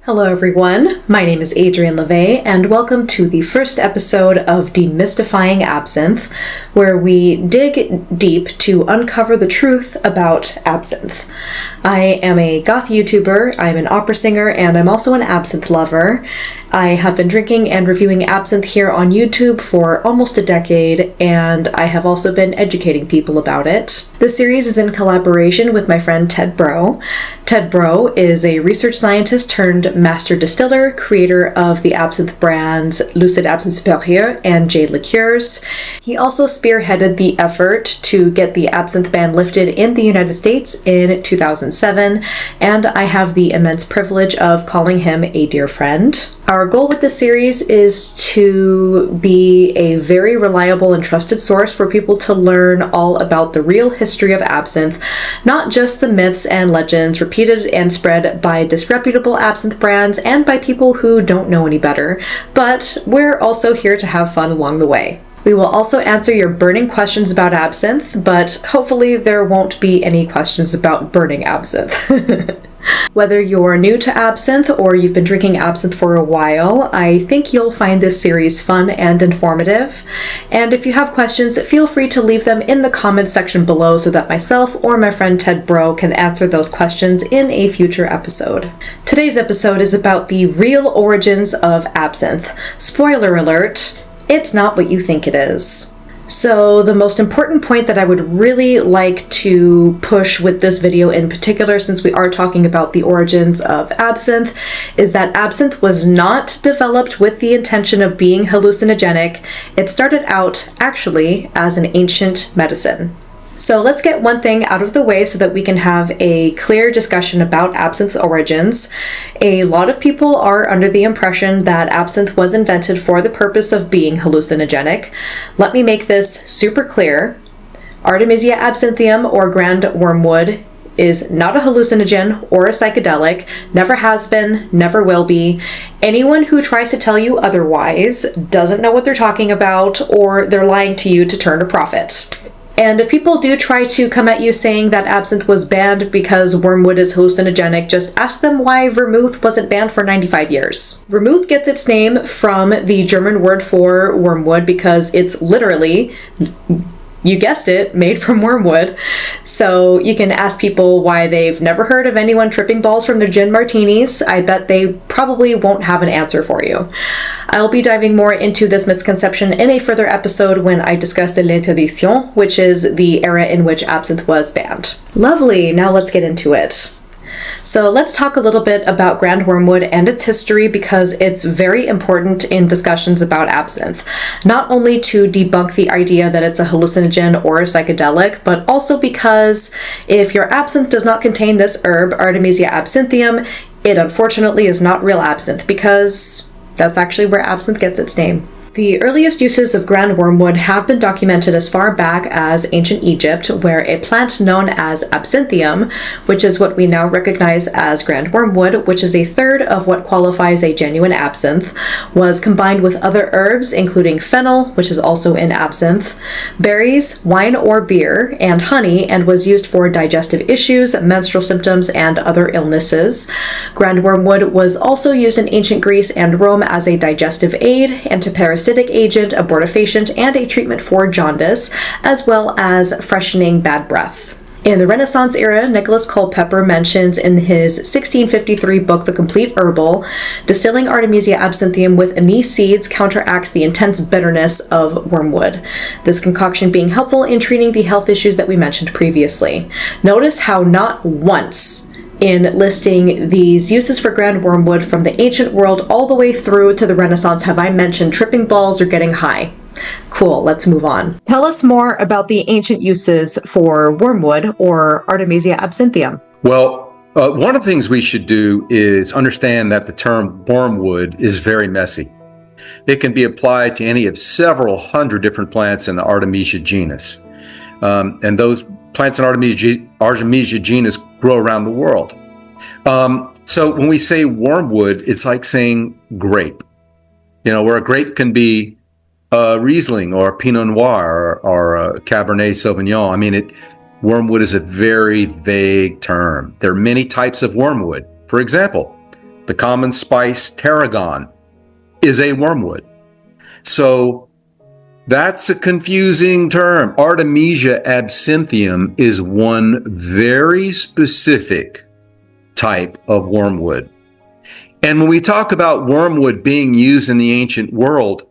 Hello everyone, my name is Adrienne LeVay and welcome to the first episode of Demystifying Absinthe, where we dig deep to uncover the truth about absinthe. I am a goth YouTuber, I'm an opera singer, and I'm also an absinthe lover. I have been drinking and reviewing absinthe here on YouTube for almost a decade, and I have also been educating people about it. This series is in collaboration with my friend Ted Breaux. Ted Breaux is a research scientist turned master distiller, creator of the absinthe brands Lucid Absinthe and Jade Liqueurs. He also spearheaded the effort to get the absinthe ban lifted in the United States in 2007, and I have the immense privilege of calling him a dear friend. Our goal with this series is to be a very reliable and trusted source for people to learn all about the real history of absinthe, not just the myths and legends repeated and spread by disreputable absinthe brands and by people who don't know any better, but we're also here to have fun along the way. We will also answer your burning questions about absinthe, but hopefully there won't be any questions about burning absinthe. Whether you're new to absinthe or you've been drinking absinthe for a while, I think you'll find this series fun and informative. And if you have questions, feel free to leave them in the comments section below so that myself or my friend Ted Breaux can answer those questions in a future episode. Today's episode is about the real origins of absinthe. Spoiler alert, it's not what you think it is. So the most important point that I would really like to push with this video in particular, since we are talking about the origins of absinthe, is that absinthe was not developed with the intention of being hallucinogenic. It started out actually as an ancient medicine. So let's get one thing out of the way so that we can have a clear discussion about absinthe's origins. A lot of people are under the impression that absinthe was invented for the purpose of being hallucinogenic. Let me make this super clear. Artemisia absinthium, or grand wormwood, is not a hallucinogen or a psychedelic, never has been, never will be. Anyone who tries to tell you otherwise doesn't know what they're talking about, or they're lying to you to turn a profit. And if people do try to come at you saying that absinthe was banned because wormwood is hallucinogenic, just ask them why vermouth wasn't banned for 95 years. Vermouth gets its name from the German word for wormwood because it's literally, you guessed it, made from wormwood. So you can ask people why they've never heard of anyone tripping balls from their gin martinis. I bet they probably won't have an answer for you. I'll be diving more into this misconception in a further episode when I discuss the l'interdiction, which is the era in which absinthe was banned. Lovely, now let's get into it. So let's talk a little bit about grand wormwood and its history because it's very important in discussions about absinthe. Not only to debunk the idea that it's a hallucinogen or a psychedelic, but also because if your absinthe does not contain this herb, Artemisia absinthium, it unfortunately is not real absinthe because that's actually where absinthe gets its name. The earliest uses of grand wormwood have been documented as far back as ancient Egypt, where a plant known as absinthium, which is what we now recognize as grand wormwood, which is a third of what qualifies a genuine absinthe, was combined with other herbs, including fennel, which is also in absinthe, berries, wine or beer, and honey, and was used for digestive issues, menstrual symptoms, and other illnesses. Grand wormwood was also used in ancient Greece and Rome as a digestive aid, antiparasitic agent, abortifacient, and a treatment for jaundice, as well as freshening bad breath. In the Renaissance era, Nicholas Culpeper mentions in his 1653 book, The Complete Herbal, distilling Artemisia absinthium with anise seeds counteracts the intense bitterness of wormwood, this concoction being helpful in treating the health issues that we mentioned previously. Notice how not once in listing these uses for grand wormwood from the ancient world all the way through to the Renaissance have I mentioned tripping balls or getting high. Cool, let's move on. Tell us more about the ancient uses for wormwood or Artemisia absinthium. Well, one of the things we should do is understand that the term wormwood is very messy. It can be applied to any of several hundred different plants in the Artemisia genus. And those plants in Artemisia genus grow around the world. So when we say wormwood, it's like saying grape. You know, where a grape can be Riesling or Pinot Noir or Cabernet Sauvignon. I mean, wormwood is a very vague term. There are many types of wormwood. For example, the common spice tarragon, is a wormwood. So that's a confusing term. Artemisia absinthium is one very specific type of wormwood. And when we talk about wormwood being used in the ancient world,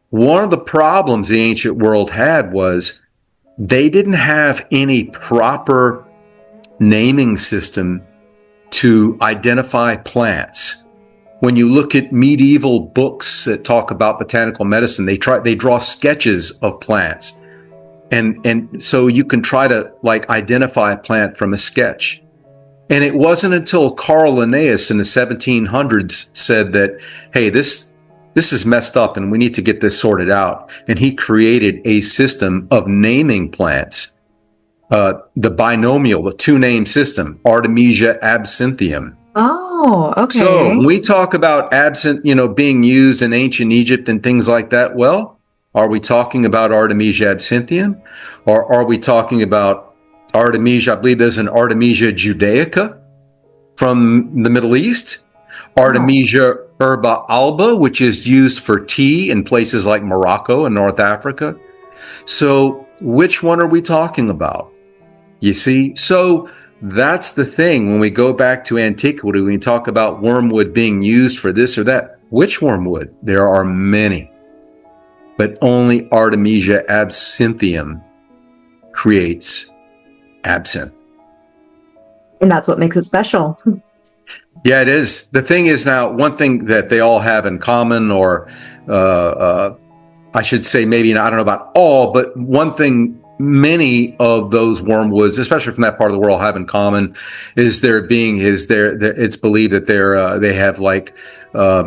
one of the problems the ancient world had was they didn't have any proper naming system to identify plants. When you look at medieval books that talk about botanical medicine, they draw sketches of plants. And so you can try to identify a plant from a sketch. And it wasn't until Carl Linnaeus in the 1700s said that, hey, this is messed up and we need to get this sorted out. And he created a system of naming plants. The binomial, the two-name system, Artemisia absinthium. Oh, okay. So when we talk about absinthe, being used in ancient Egypt and things like that, well, are we talking about Artemisia absinthium? Or are we talking about Artemisia, I believe there's an Artemisia judaica from the Middle East, Artemisia herba alba, which is used for tea in places like Morocco and North Africa. So which one are we talking about? You see? So that's the thing. When we go back to antiquity, when we talk about wormwood being used for this or that, which wormwood? There are many, but only Artemisia absinthium creates absinthe. And that's what makes it special. Yeah, it is. The thing is now, one thing that they all have in common, or I should say maybe, I don't know about all, but one thing many of those wormwoods, especially from that part of the world, have in common is it's believed that they have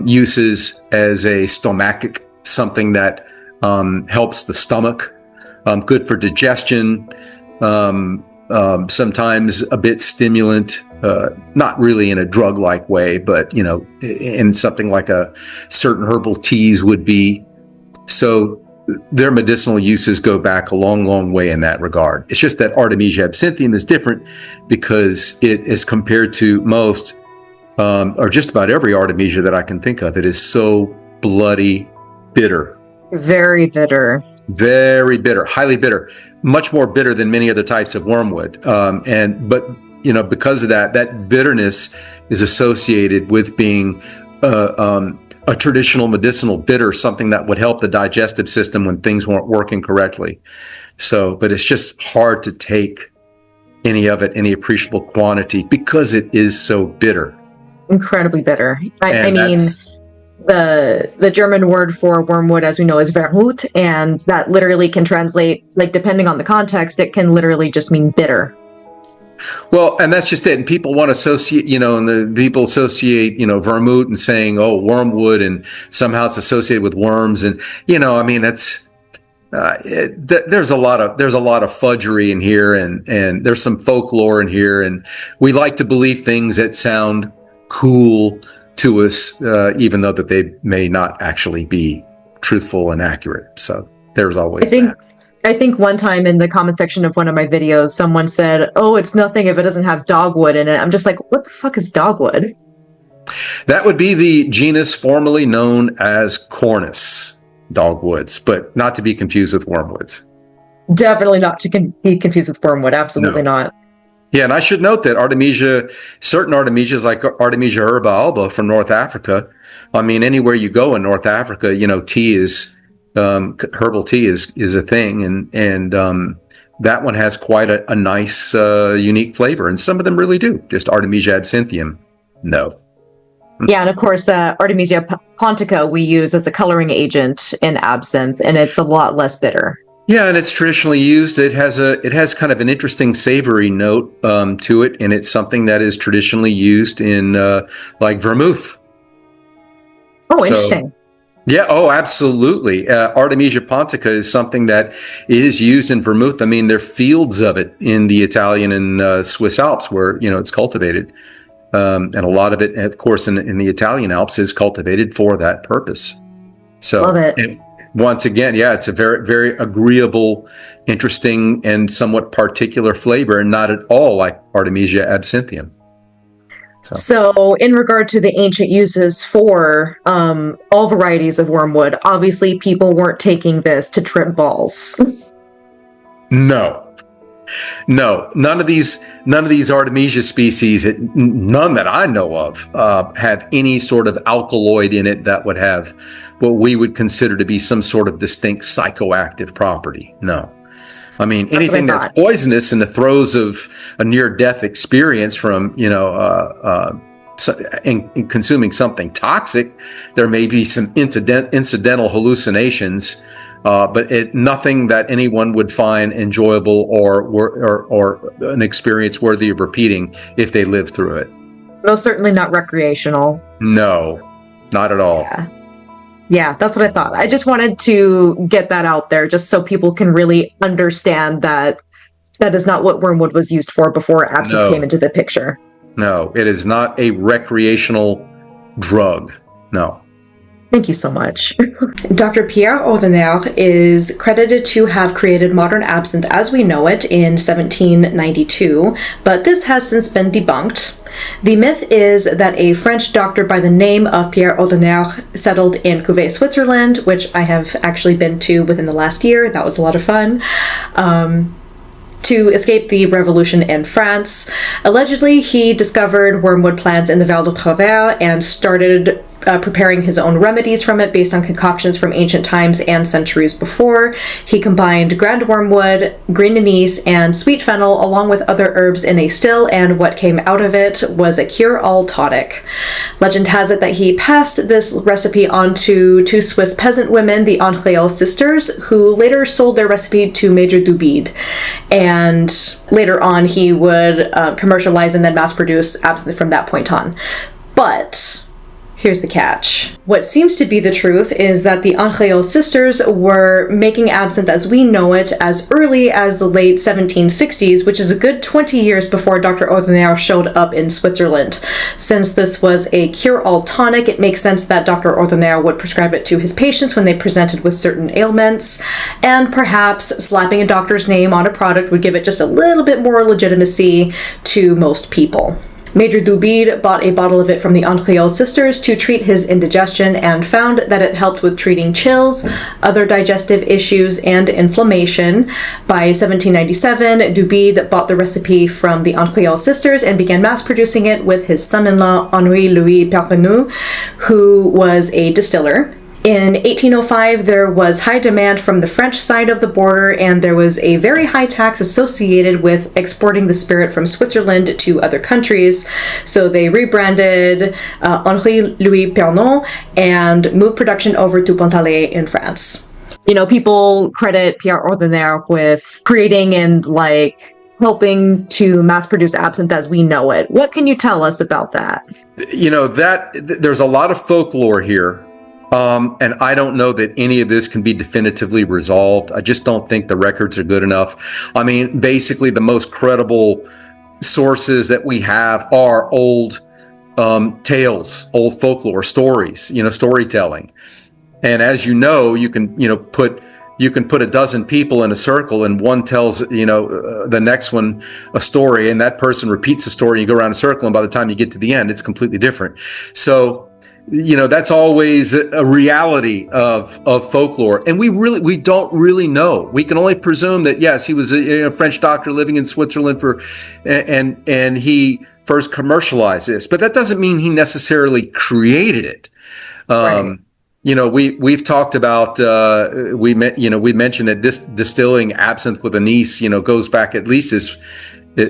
uses as a stomachic, something that helps the stomach, good for digestion, sometimes a bit stimulant, not really in a drug-like way, but in something like a certain herbal teas would be. So their medicinal uses go back a long, long way in that regard. It's just that Artemisia absinthium is different because it is compared to most, or just about every Artemisia that I can think of. It is so bloody bitter. Very bitter. Very bitter, highly bitter, much more bitter than many other types of wormwood. But because of that bitterness is associated with being a traditional medicinal bitter, something that would help the digestive system when things weren't working correctly. So, but it's just hard to take any of it, any appreciable quantity, because it is so bitter. Incredibly bitter. I mean, the German word for wormwood, as we know, is Wermut, and that literally can translate, depending on the context, it can literally just mean bitter. Well, and that's just it. And people want to associate, and the people associate, vermouth and saying, oh, wormwood, and somehow it's associated with worms. And, that's, there's a lot of fudgery in here, and there's some folklore in here. And we like to believe things that sound cool to us, even though that they may not actually be truthful and accurate. So there's always that. I think one time in the comment section of one of my videos, someone said, oh, it's nothing if it doesn't have dogwood in it. I'm just like, what the fuck is dogwood? That would be the genus formerly known as Cornus dogwoods, but not to be confused with wormwoods. Definitely not to be confused with wormwood. Absolutely not. Yeah, and I should note that certain Artemisias like Artemisia herba alba from North Africa, anywhere you go in North Africa, tea is... herbal tea is a thing, and that one has quite a nice, unique flavor, and some of them really do. Just Artemisia absinthium, no. Yeah, and of course, Artemisia pontica we use as a coloring agent in absinthe, and it's a lot less bitter. Yeah, and it's traditionally used. It has kind of an interesting savory note to it, and it's something that is traditionally used in like vermouth. Oh, interesting. Yeah, oh, absolutely. Artemisia pontica is something that is used in vermouth. There are fields of it in the Italian and Swiss Alps where, it's cultivated. And a lot of it, of course, in the Italian Alps is cultivated for that purpose. So, love it. And once again, yeah, it's a very, very agreeable, interesting, and somewhat particular flavor, and not at all like Artemisia absinthium. So, in regard to the ancient uses for all varieties of wormwood, obviously people weren't taking this to trip balls. No, none of these Artemisia species, none that I know of, have any sort of alkaloid in it that would have what we would consider to be some sort of distinct psychoactive property. No. I mean, anything that's poisonous in the throes of a near-death experience from, in consuming something toxic, there may be some incidental hallucinations, but nothing that anyone would find enjoyable or an experience worthy of repeating if they lived through it. Most certainly not recreational. No, not at all. Yeah, that's what I thought. I just wanted to get that out there just so people can really understand that that is not what wormwood was used for before absinthe came into the picture. No, it is not a recreational drug. No. Thank you so much. Dr. Pierre Ordinaire is credited to have created modern absinthe as we know it in 1792, but this has since been debunked. The myth is that a French doctor by the name of Pierre Ordinaire settled in Cuvée, Switzerland, which I have actually been to within the last year. That was a lot of fun. To escape the revolution in France. Allegedly, he discovered wormwood plants in the Val de Travers and started preparing his own remedies from it based on concoctions from ancient times and centuries before. He combined ground wormwood, green anise, and sweet fennel along with other herbs in a still, and what came out of it was a cure-all tonic. Legend has it that he passed this recipe on to two Swiss peasant women, the Andréol sisters, who later sold their recipe to Major Dubide. And later on, he would commercialize and then mass produce absinthe from that point on. But here's the catch. What seems to be the truth is that the Andréol sisters were making absinthe as we know it as early as the late 1760s, which is a good 20 years before Dr. Ordinaire showed up in Switzerland. Since this was a cure-all tonic, it makes sense that Dr. Ordinaire would prescribe it to his patients when they presented with certain ailments, and perhaps slapping a doctor's name on a product would give it just a little bit more legitimacy to most people. Major Dubide bought a bottle of it from the Andréol sisters to treat his indigestion and found that it helped with treating chills, other digestive issues, and inflammation. By 1797, Dubide bought the recipe from the Andréol sisters and began mass producing it with his son-in-law Henri-Louis Perrenot, who was a distiller. In 1805, there was high demand from the French side of the border, and there was a very high tax associated with exporting the spirit from Switzerland to other countries. So they rebranded Henri-Louis Perrenot and moved production over to Pontalet in France. You know, people credit Pierre Ordinaire with creating and helping to mass produce absinthe as we know it. What can you tell us about that? You know, there's a lot of folklore here. And I don't know that any of this can be definitively resolved. I just don't think the records are good enough. I mean, basically, the most credible sources that we have are old tales, old folklore, stories, storytelling. And as you know, you can put a dozen people in a circle, and one tells the next one a story, and that person repeats the story. You go around a circle, and by the time you get to the end, it's completely different. So that's always a reality of folklore. And we don't really know. We can only presume that, yes, he was a French doctor living in Switzerland and he first commercialized this, but that doesn't mean he necessarily created it. Right. We've talked about, we mentioned that this distilling absinthe with anise, goes back at least as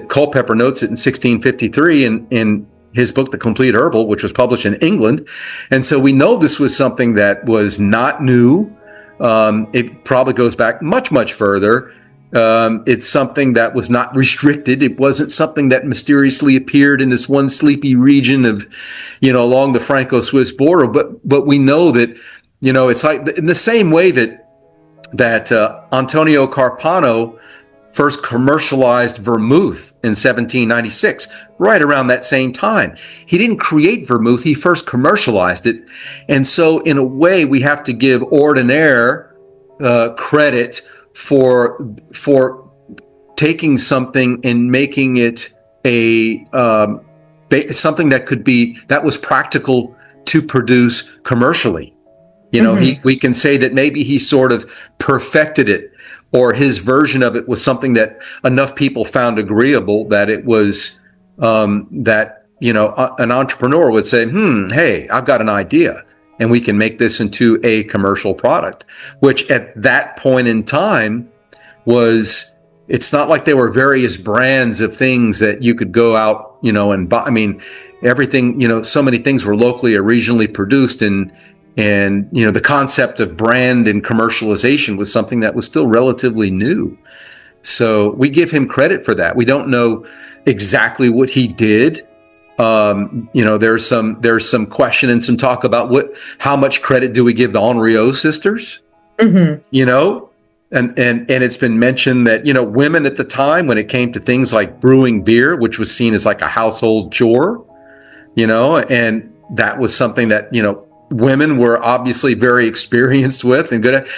Culpeper notes it in 1653 in his book, The Complete Herbal, which was published in England. And so we know this was something that was not new. It probably goes back much, much further. It's something that was not restricted. It wasn't something that mysteriously appeared in this one sleepy region of, along the Franco-Swiss border. But we know that, it's like in the same way that Antonio Carpano first commercialized vermouth in 1796, right around that same time. He didn't create vermouth, he first commercialized it. And so in a way, we have to give Ordinaire credit for taking something and making it something that was practical to produce commercially. We can say that maybe he sort of perfected it, or his version of it was something that enough people found agreeable that it was, an entrepreneur would say, hey, I've got an idea and we can make this into a commercial product, which at that point in time it's not like there were various brands of things that you could go out, and buy. I mean, everything, so many things were locally or regionally produced, and the concept of brand and commercialization was something that was still relatively new. So we give him credit for that. We don't know exactly what he did. There's some question and some talk about how much credit do we give the Henriot sisters? And it's been mentioned that, women at the time, when it came to things like brewing beer, which was seen as like a household chore, and that was something that, women were obviously very experienced with and good at,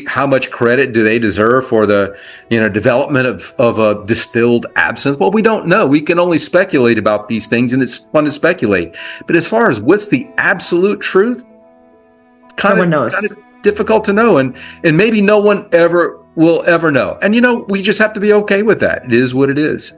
how much credit do they deserve for the, development of a distilled absinthe? Well, we don't know. We can only speculate about these things, and it's fun to speculate. But as far as what's the absolute truth, no one knows. Kind of difficult to know, and maybe no one will ever know. And we just have to be okay with that. It is what it is.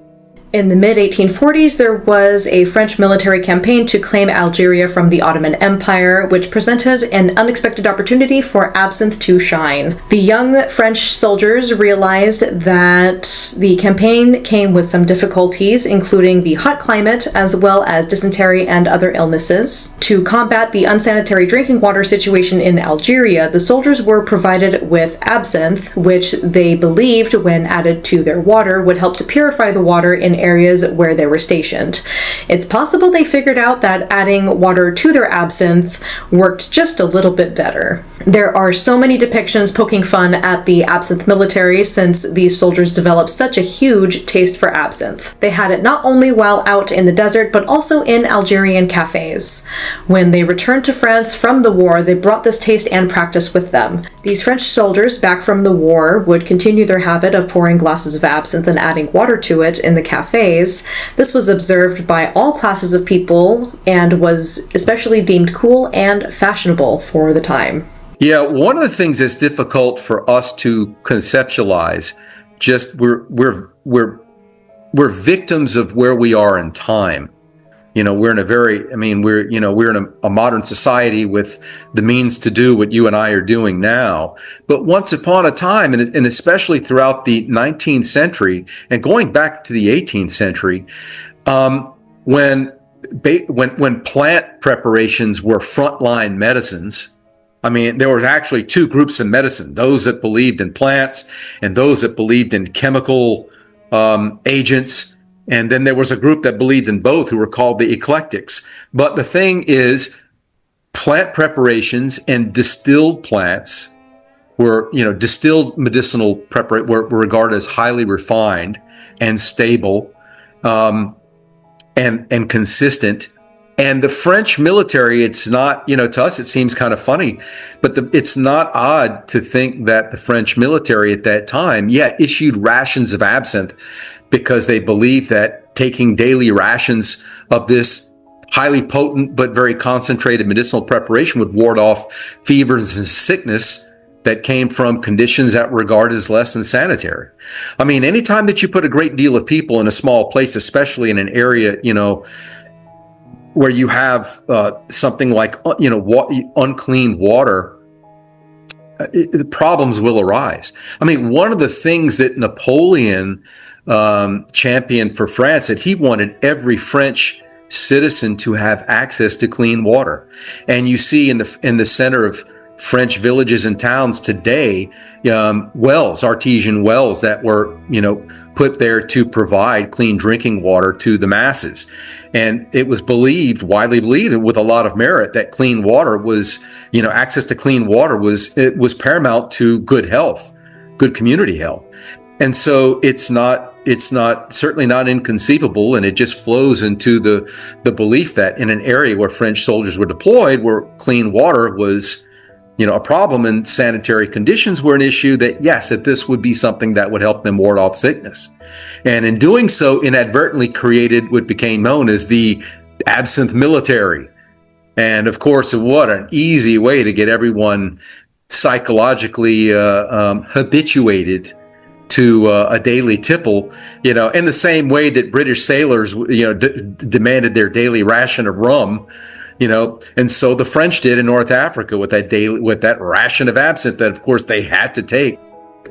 In the mid-1840s, there was a French military campaign to claim Algeria from the Ottoman Empire, which presented an unexpected opportunity for absinthe to shine. The young French soldiers realized that the campaign came with some difficulties, including the hot climate, as well as dysentery and other illnesses. To combat the unsanitary drinking water situation in Algeria, the soldiers were provided with absinthe, which they believed, when added to their water, would help to purify the water in areas where they were stationed. It's possible they figured out that adding water to their absinthe worked just a little bit better. There are so many depictions poking fun at the absinthe military, since these soldiers developed such a huge taste for absinthe. They had it not only while out in the desert, but also in Algerian cafes. When they returned to France from the war, they brought this taste and practice with them. These French soldiers back from the war would continue their habit of pouring glasses of absinthe and adding water to it in the cafes. This was observed by all classes of people and was especially deemed cool and fashionable for the time. Yeah, one of the things that's difficult for us to conceptualize, just we're victims of where we are in time. We're in we're in a modern society with the means to do what you and I are doing now. But once upon a time, and especially throughout the 19th century and going back to the 18th century, when plant preparations were frontline medicines, there were actually two groups of medicine: those that believed in plants and those that believed in chemical agents. And then there was a group that believed in both, who were called the eclectics. But the thing is, plant preparations and distilled plants were, distilled medicinal preparation were regarded as highly refined and stable, and consistent. And the French military, it's not, to us it seems kind of funny, but it's not odd to think that the French military at that time, issued rations of absinthe, because they believed that taking daily rations of this highly potent but very concentrated medicinal preparation would ward off fevers and sickness that came from conditions that were regarded as less than sanitary. Anytime that you put a great deal of people in a small place, especially in an area, where you have something like, unclean water, the problems will arise. One of the things that Napoleon championed for France, that he wanted every French citizen to have access to clean water. And you see in the center of French villages and towns today, artesian wells that were, put there to provide clean drinking water to the masses. And it was widely believed, with a lot of merit, that clean water was, access to clean water was paramount to good health, good community health. And so it's certainly not inconceivable, and it just flows into the belief that in an area where French soldiers were deployed, where clean water was a problem and sanitary conditions were an issue, that yes, that this would be something that would help them ward off sickness. And in doing so, inadvertently created what became known as the absinthe military. And of course, what an easy way to get everyone psychologically habituated to a daily tipple, in the same way that British sailors, demanded their daily ration of rum. And so the French did in North Africa with that ration of absinthe that, of course, they had to take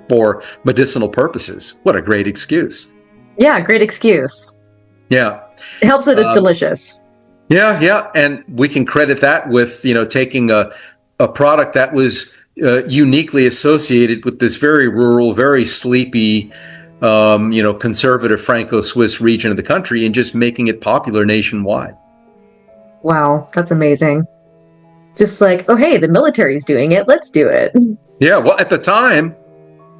for medicinal purposes. What a great excuse. Yeah, great excuse. Yeah. It helps that it's delicious. Yeah. And we can credit that with, taking a product that was uniquely associated with this very rural, very sleepy, conservative Franco-Swiss region of the country and just making it popular nationwide. Wow, that's amazing. Just like, oh, hey, the military's doing it. Let's do it. Yeah, well, at the time,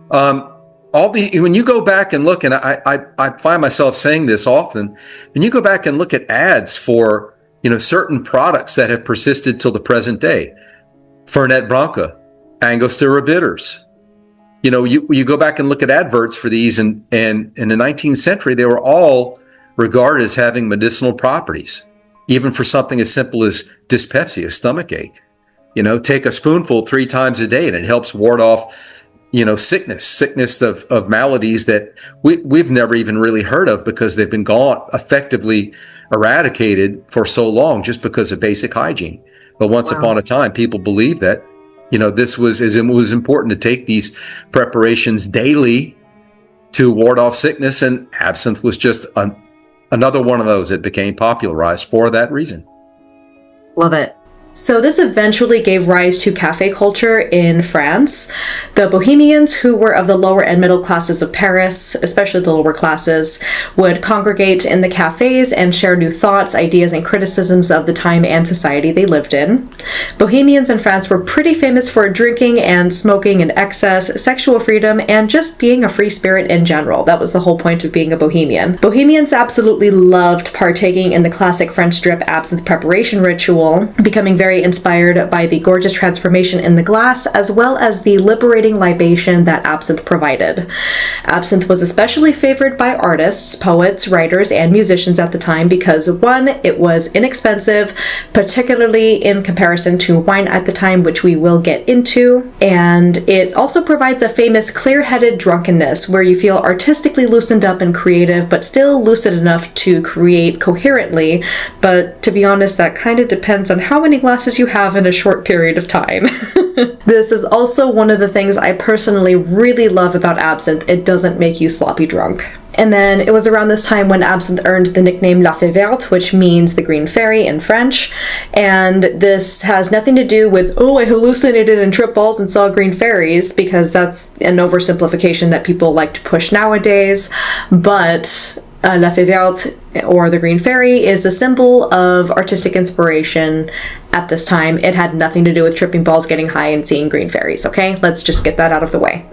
when you go back and look, and I find myself saying this often, when you go back and look at ads for, certain products that have persisted till the present day, Fernet Branca, Angostura bitters, you go back and look at adverts for these, and in the 19th century, they were all regarded as having medicinal properties. Even for something as simple as dyspepsia, stomach ache. Take a spoonful 3 times a day and it helps ward off, sickness of maladies that we've never even really heard of because they've been effectively eradicated for so long just because of basic hygiene. But once upon a time, people believed that, it was important to take these preparations daily to ward off sickness, and absinthe was just another one of those that became popularized for that reason. Love it. So this eventually gave rise to cafe culture in France. The Bohemians, who were of the lower and middle classes of Paris, especially the lower classes, would congregate in the cafes and share new thoughts, ideas, and criticisms of the time and society they lived in. Bohemians in France were pretty famous for drinking and smoking in excess, sexual freedom, and just being a free spirit in general. That was the whole point of being a Bohemian. Bohemians absolutely loved partaking in the classic French drip absinthe preparation ritual, becoming very inspired by the gorgeous transformation in the glass, as well as the liberating libation that absinthe provided. Absinthe was especially favored by artists, poets, writers, and musicians at the time because, one, it was inexpensive, particularly in comparison to wine at the time, which we will get into, and it also provides a famous clear-headed drunkenness where you feel artistically loosened up and creative, but still lucid enough to create coherently. But to be honest, that kind of depends on how many glasses you have in a short period of time. This is also one of the things I personally really love about absinthe. It doesn't make you sloppy drunk. And then it was around this time when absinthe earned the nickname La Fée Verte, which means the green fairy in French. And this has nothing to do with, oh, I hallucinated and tripped balls and saw green fairies, because that's an oversimplification that people like to push nowadays. But La Fée Verte, or the green fairy, is a symbol of artistic inspiration at this time. It had nothing to do with tripping balls, getting high, and seeing green fairies, okay? Let's just get that out of the way.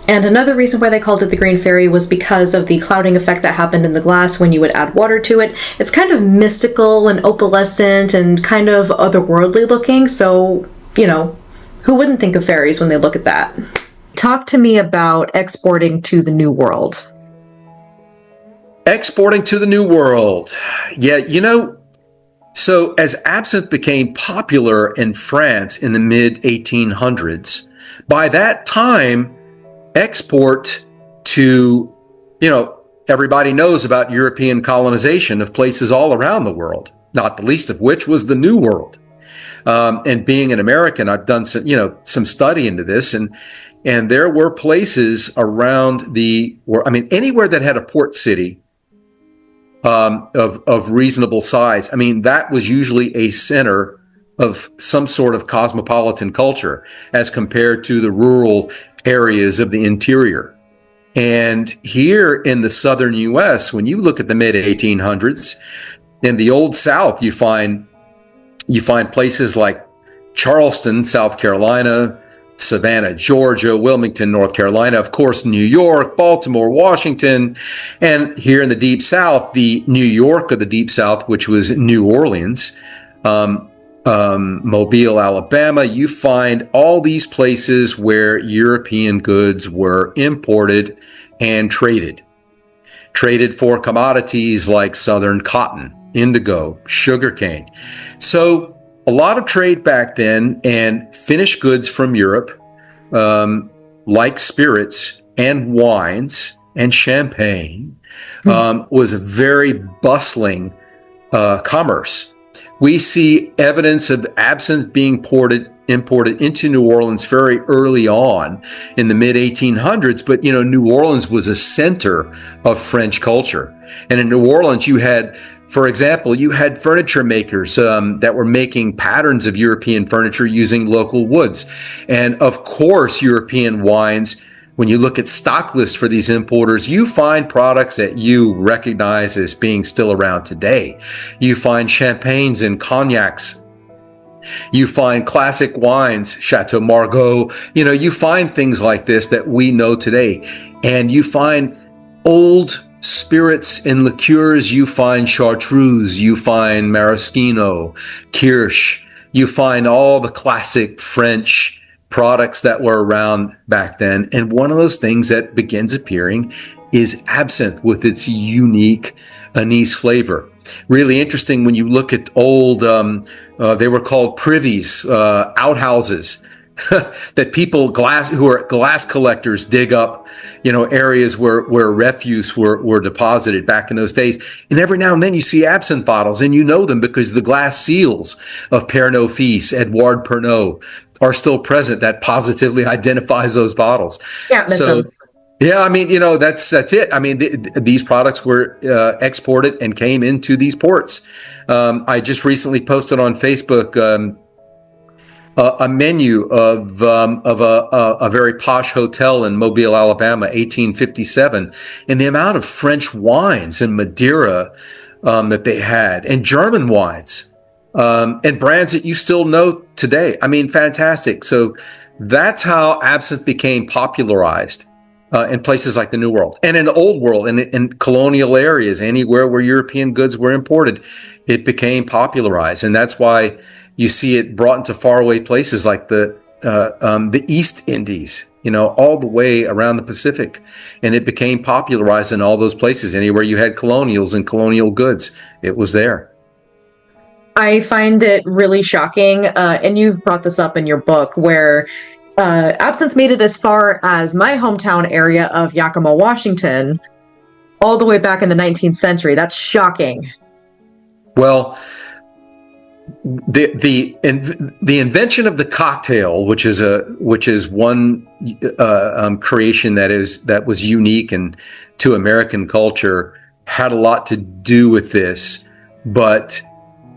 And another reason why they called it the green fairy was because of the clouding effect that happened in the glass when you would add water to it. It's kind of mystical and opalescent and kind of otherworldly looking, so, who wouldn't think of fairies when they look at that? Talk to me about exporting to the New World. Exporting to the New World. Yeah, so as absinthe became popular in France in the mid-1800s, by that time, export to, everybody knows about European colonization of places all around the world, not the least of which was the New World. And being an American, I've done some study into this, and there were places around anywhere that had a port city of reasonable size. That was usually a center of some sort of cosmopolitan culture as compared to the rural areas of the interior. And here in the southern U.S., when you look at the mid-1800s, in the Old South, you find places like Charleston, South Carolina, Savannah, Georgia, Wilmington, North Carolina, of course, New York, Baltimore, Washington, and here in the Deep South, the New York of the Deep South, which was New Orleans, Mobile, Alabama. You find all these places where European goods were imported and traded for commodities like southern cotton, indigo, sugarcane. So a lot of trade back then, and finished goods from Europe, like spirits and wines and champagne, was a very bustling commerce. We see evidence of absinthe being imported into New Orleans very early on in the mid 1800s. But, New Orleans was a center of French culture. And in New Orleans, you had, for example, furniture makers that were making patterns of European furniture using local woods. And of course, European wines. When you look at stock lists for these importers, you find products that you recognize as being still around today. You find champagnes and cognacs. You find classic wines, Chateau Margaux. You find things like this that we know today. And you find old spirits and liqueurs. You find chartreuse. You find maraschino, kirsch. You find all the classic French products that were around back then. And one of those things that begins appearing is absinthe with its unique anise flavor. Really interesting when you look at old, they were called privies, outhouses, that people who are glass collectors dig up, areas where refuse were deposited back in those days. And every now and then you see absinthe bottles, and you know them because the glass seals of Pernod Fils, Edouard Pernod, are still present. That positively identifies those bottles. Yeah, so yeah, that's it. These products were exported and came into these ports. I just recently posted on Facebook a menu of a very posh hotel in Mobile, Alabama, 1857, and the amount of French wines and Madeira that they had, and German wines. And brands that you still know today. Fantastic. So that's how absinthe became popularized in places like the New World and in the Old World, in colonial areas, anywhere where European goods were imported, it became popularized. And that's why you see it brought into faraway places like the East Indies, all the way around the Pacific. And it became popularized in all those places. Anywhere you had colonials and colonial goods, it was there. I find it really shocking, and you've brought this up in your book, where absinthe made it as far as my hometown area of Yakima, Washington, all the way back in the 19th century. That's shocking. Well, the invention of the cocktail, which is one creation that was unique and to American culture, had a lot to do with this, but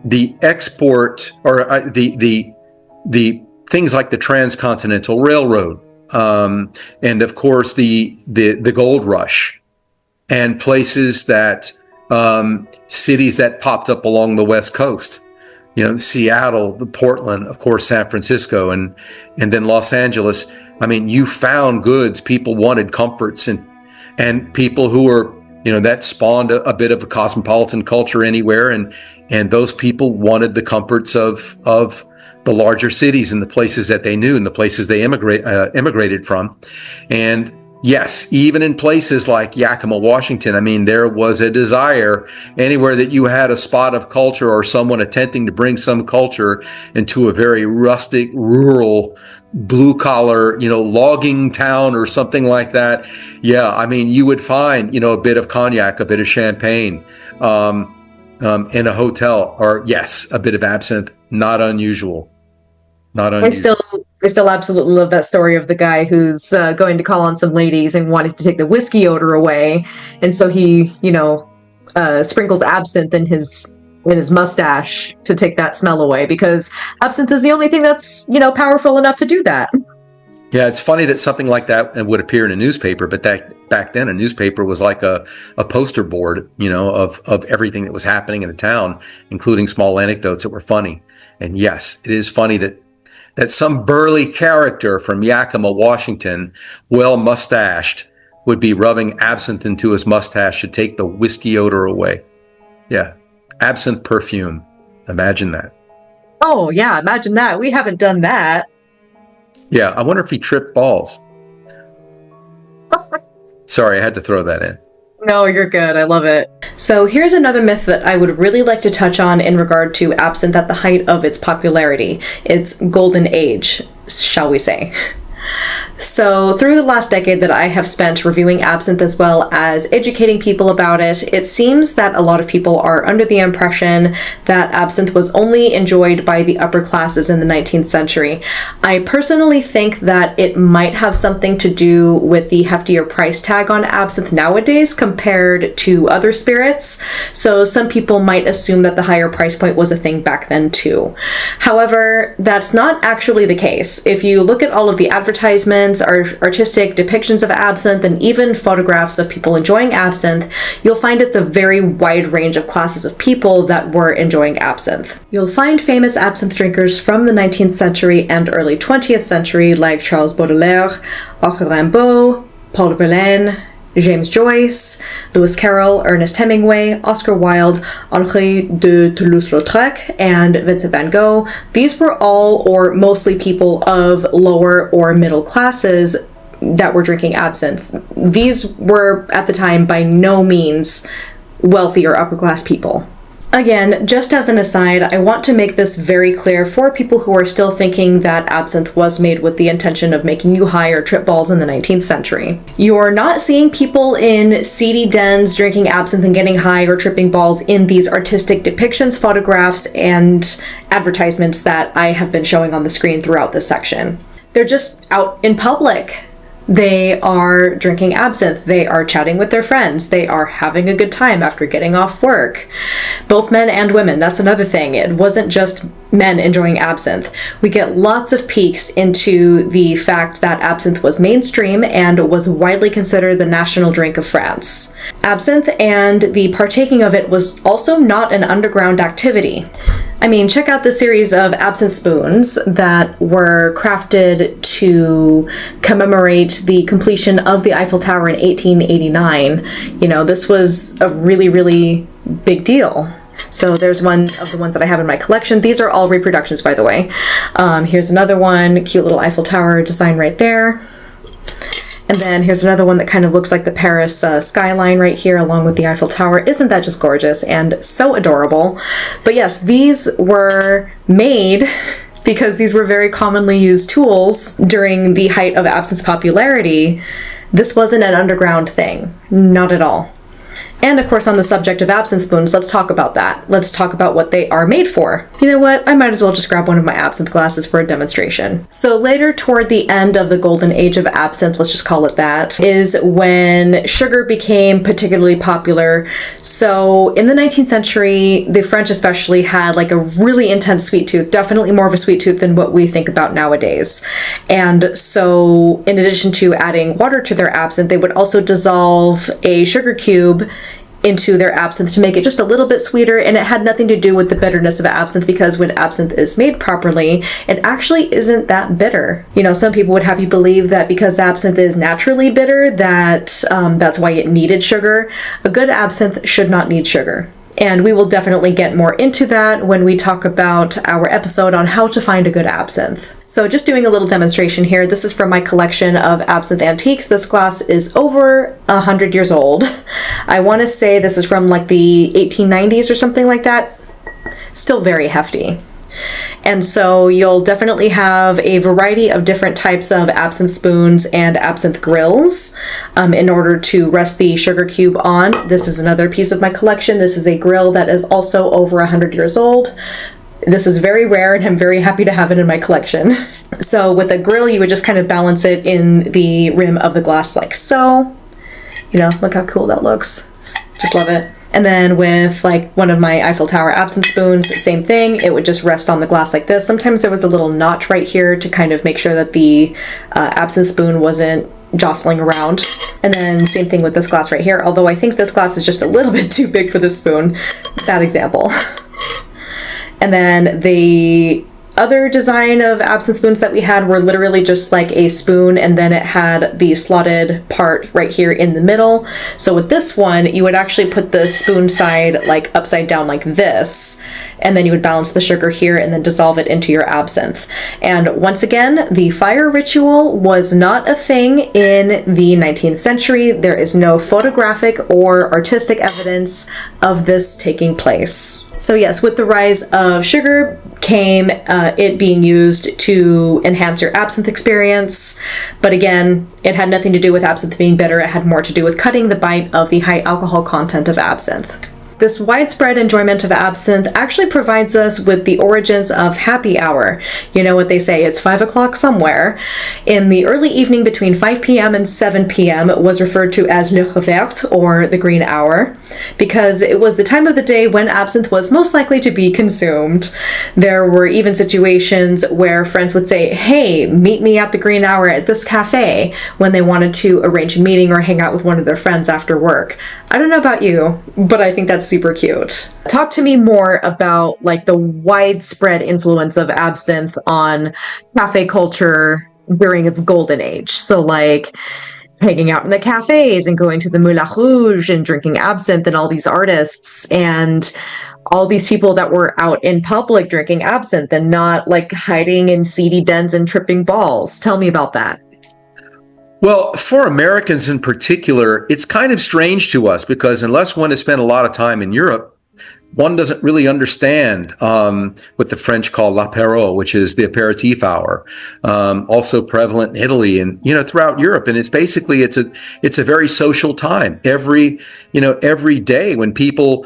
the export, or the things like the Transcontinental Railroad, and of course the gold rush, and places that cities that popped up along the West Coast, Seattle, Portland, of course, San Francisco, and then Los Angeles. You found goods, people wanted comforts, and people who were, that spawned a bit of a cosmopolitan culture anywhere, and those people wanted the comforts of the larger cities and the places that they knew and the places they immigrated from. And yes, even in places like Yakima, Washington, there was a desire anywhere that you had a spot of culture or someone attempting to bring some culture into a very rustic, rural, blue-collar, logging town or something like that. Yeah, you would find, a bit of cognac, a bit of champagne, in a hotel, or yes, a bit of absinthe. Not unusual. I still absolutely love that story of the guy who's going to call on some ladies and wanted to take the whiskey odor away, and so he, sprinkles absinthe in his mustache to take that smell away, because absinthe is the only thing that's powerful enough to do that. Yeah, it's funny that something like that would appear in a newspaper, but back then a newspaper was like a poster board, of everything that was happening in the town, including small anecdotes that were funny. And yes, it is funny that some burly character from Yakima, Washington, well mustached, would be rubbing absinthe into his mustache to take the whiskey odor away. Yeah, absinthe perfume. Imagine that. Oh, yeah, imagine that. We haven't done that. Yeah, I wonder if he tripped balls. Sorry, I had to throw that in. No, you're good. I love it. So here's another myth that I would really like to touch on in regard to absinthe at the height of its popularity. Its golden age, shall we say. So through the last decade that I have spent reviewing absinthe as well as educating people about it, it seems that a lot of people are under the impression that absinthe was only enjoyed by the upper classes in the 19th century. I personally think that it might have something to do with the heftier price tag on absinthe nowadays compared to other spirits, so some people might assume that the higher price point was a thing back then too. However, that's not actually the case. If you look at all of the advertisements, artistic depictions of absinthe, and even photographs of people enjoying absinthe, you'll find it's a very wide range of classes of people that were enjoying absinthe. You'll find famous absinthe drinkers from the 19th century and early 20th century like Charles Baudelaire, Arthur Rimbaud, Paul Verlaine, James Joyce, Lewis Carroll, Ernest Hemingway, Oscar Wilde, Henri de Toulouse-Lautrec, and Vincent van Gogh. These were all or mostly people of lower or middle classes that were drinking absinthe. These were, at the time, by no means wealthy or upper class people. Again, just as an aside, I want to make this very clear for people who are still thinking that absinthe was made with the intention of making you high or trip balls in the 19th century. You're not seeing people in seedy dens drinking absinthe and getting high or tripping balls in these artistic depictions, photographs, and advertisements that I have been showing on the screen throughout this section. They're just out in public. They are drinking absinthe, they are chatting with their friends, they are having a good time after getting off work. Both men and women, that's another thing. It wasn't just men enjoying absinthe. We get lots of peeks into the fact that absinthe was mainstream and was widely considered the national drink of France. Absinthe and the partaking of it was also not an underground activity. I mean, check out the series of absinthe spoons that were crafted to commemorate the completion of the Eiffel Tower in 1889. You know, this was a really, really big deal. So there's one of the ones that I have in my collection. These are all reproductions, by the way. Here's another one, cute little Eiffel Tower design right there. And then here's another one that kind of looks like the Paris skyline right here along with the Eiffel Tower. Isn't that just gorgeous and so adorable? But yes, these were made because these were very commonly used tools during the height of absinthe's popularity. This wasn't an underground thing, not at all. And of course, on the subject of absinthe spoons, let's talk about that. Let's talk about what they are made for. You know what? I might as well just grab one of my absinthe glasses for a demonstration. So later, toward the end of the golden age of absinthe, let's just call it that, is when sugar became particularly popular. So in the 19th century, the French especially had like a really intense sweet tooth, definitely more of a sweet tooth than what we think about nowadays. And so in addition to adding water to their absinthe, they would also dissolve a sugar cube into their absinthe to make it just a little bit sweeter, and it had nothing to do with the bitterness of absinthe because when absinthe is made properly, it actually isn't that bitter. You know, some people would have you believe that because absinthe is naturally bitter, that that's why it needed sugar. A good absinthe should not need sugar. And we will definitely get more into that when we talk about our episode on how to find a good absinthe. So just doing a little demonstration here. This is from my collection of absinthe antiques. This glass is over 100 years old. I want to say this is from like the 1890s or something like that. Still very hefty. And so you'll definitely have a variety of different types of absinthe spoons and absinthe grills in order to rest the sugar cube on. This is another piece of my collection. This is a grill that is also over 100 years old. This is very rare and I'm very happy to have it in my collection. So with a grill, you would just kind of balance it in the rim of the glass like so. You know, look how cool that looks. Just love it. And then with like one of my Eiffel Tower absinthe spoons, same thing. It would just rest on the glass like this. Sometimes there was a little notch right here to kind of make sure that the absinthe spoon wasn't jostling around. And then same thing with this glass right here. Although I think this glass is just a little bit too big for this spoon. Bad example. And then the other design of absinthe spoons that we had were literally just like a spoon, and then it had the slotted part right here in the middle. So with this one, you would actually put the spoon side like upside down like this, and then you would balance the sugar here and then dissolve it into your absinthe. And once again, the fire ritual was not a thing in the 19th century. There is no photographic or artistic evidence of this taking place. So yes, with the rise of sugar came it being used to enhance your absinthe experience. But again, it had nothing to do with absinthe being bitter. It had more to do with cutting the bite of the high alcohol content of absinthe. This widespread enjoyment of absinthe actually provides us with the origins of happy hour. You know what they say, it's 5 o'clock somewhere. In the early evening between 5 p.m. and 7 p.m. it was referred to as le revert, or the green hour, because it was the time of the day when absinthe was most likely to be consumed. There were even situations where friends would say, hey, meet me at the green hour at this cafe, when they wanted to arrange a meeting or hang out with one of their friends after work. I don't know about you, but I think that's super cute. Talk to me more about like the widespread influence of absinthe on cafe culture during its golden age. So like hanging out in the cafes and going to the Moulin Rouge and drinking absinthe, and all these artists and all these people that were out in public drinking absinthe and not like hiding in seedy dens and tripping balls. Tell me about that. Well, for Americans in particular, it's kind of strange to us because unless one has spent a lot of time in Europe, one doesn't really understand what the French call l'apéro, which is the aperitif hour, also prevalent in Italy and throughout Europe. And it's basically it's a very social time. Every day when people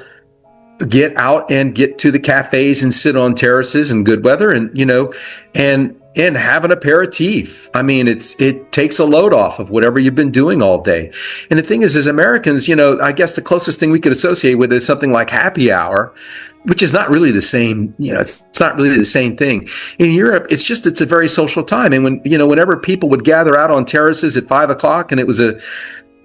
get out and get to the cafes and sit on terraces in good weather and have an aperitif. I mean, it takes a load off of whatever you've been doing all day. And the thing is, as Americans, I guess the closest thing we could associate with is something like happy hour, which is not really the same. It's not really the same thing. In Europe, it's a very social time. And whenever people would gather out on terraces at 5 o'clock, and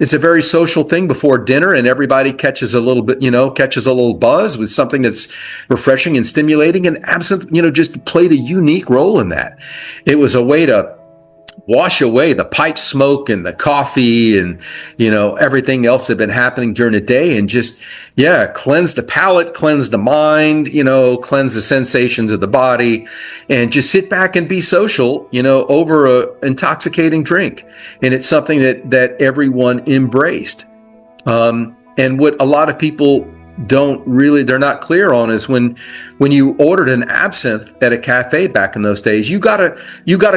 it's a very social thing before dinner, and everybody catches a little buzz with something that's refreshing and stimulating. And absinthe, just played a unique role in that. It was a way to wash away the pipe smoke and the coffee and, everything else that had been happening during the day, and just, cleanse the palate, cleanse the mind, cleanse the sensations of the body, and just sit back and be social, over a intoxicating drink. And it's something that everyone embraced. And what a lot of people they're not clear on is when you ordered an absinthe at a cafe back in those days, you got a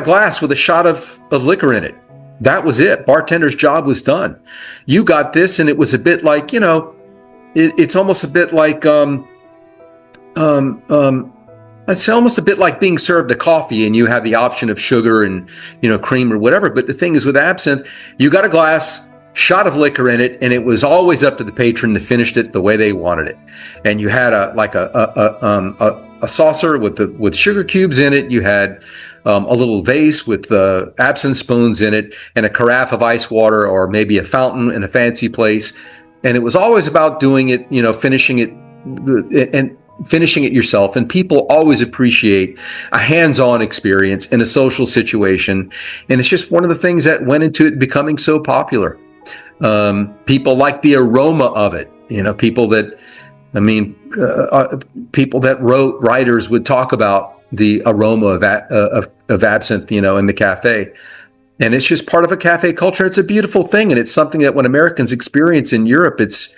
glass with a shot of liquor in it. That was it. Bartender's job was done. You got this, and it was a bit like, it's almost a bit like, it's almost a bit like being served a coffee and you have the option of sugar and, cream or whatever. But the thing is, with absinthe, you got a glass, shot of liquor in it, and it was always up to the patron to finish it the way they wanted it. And you had a saucer with sugar cubes in it. You had a little vase with absinthe spoons in it, and a carafe of ice water, or maybe a fountain in a fancy place. And it was always about doing it, finishing it yourself. And people always appreciate a hands-on experience in a social situation. And it's just one of the things that went into it becoming so popular. People like the aroma of it. Writers would talk about the aroma of absinthe, in the cafe. And it's just part of a cafe culture. It's a beautiful thing. And it's something that when Americans experience in Europe, it's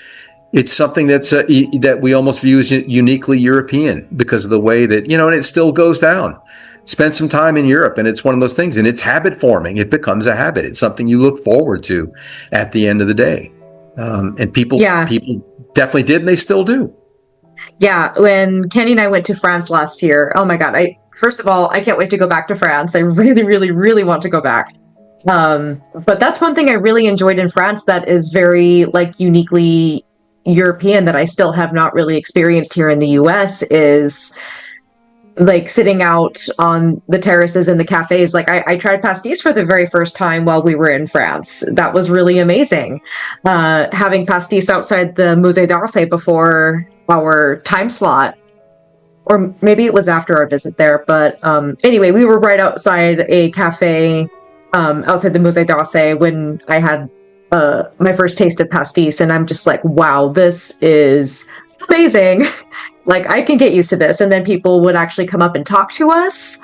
something that we almost view as uniquely European because of the way that, and it still goes down. Spend some time in Europe, and it's one of those things, and it's habit forming. It becomes a habit. It's something you look forward to at the end of the day. And people definitely did, and they still do. Yeah. When Kenny and I went to France last year, oh my God. First of all, I can't wait to go back to France. I really, really, really want to go back. But that's one thing I really enjoyed in France that is very uniquely European that I still have not really experienced here in the US is sitting out on the terraces and the cafes. I tried pastis for the very first time while we were in France. That was really amazing. Having pastis outside the Musée d'Orsay before our time slot or maybe it was after our visit there. But anyway, we were right outside a cafe outside the Musée d'Orsay when I had my first taste of pastis, and I'm just like, wow, this is amazing. Like, I can get used to this. And then people would actually come up and talk to us.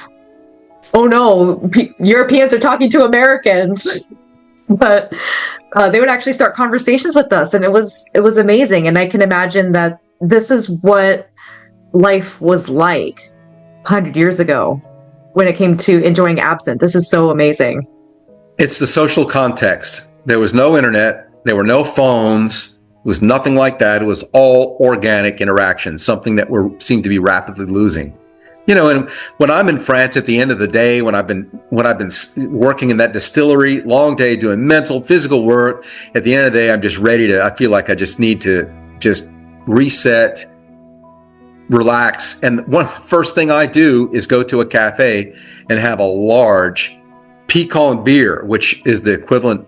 Oh no, Europeans are talking to Americans. But they would actually start conversations with us, and it was amazing. And I can imagine that this is what life was like 100 years ago when it came to enjoying absinthe. This is so amazing. It's the social context. There was no internet. There were no phones. It was nothing like that. It was all organic interaction, something that we seem to be rapidly losing. And when I'm in France at the end of the day, when I've been working in that distillery, long day doing mental, physical work, at the end of the day, I'm just ready I feel like I just need to just reset, relax. And first thing I do is go to a cafe and have a large Picon beer, which is the equivalent